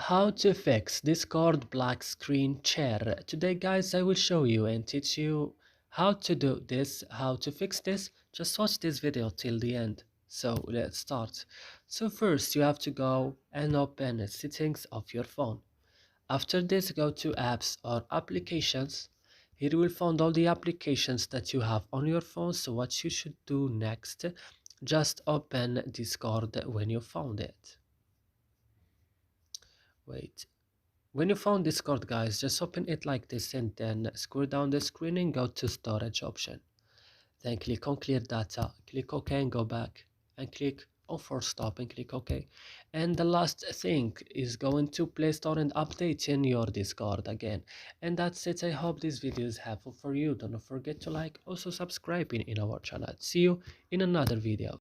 How to fix Discord black screen share. Today guys I will show you and teach you how to do this, how to fix this. Just watch this video till the end. So let's start. So first you have to go and open the settings of your phone. After this go to apps or applications. Here you will find all the applications that you have on your phone. So what you should do next, just open Discord when you found it. Wait. When you found Discord guys, just open it like this and then scroll down the screen and go to storage option. Then click on clear data, click OK and go back and click on force stop and click OK. And the last thing is going to Play Store and update in your Discord again. And that's it. I hope this video is helpful for you. Don't forget to like, also subscribe in our channel. See you in another video.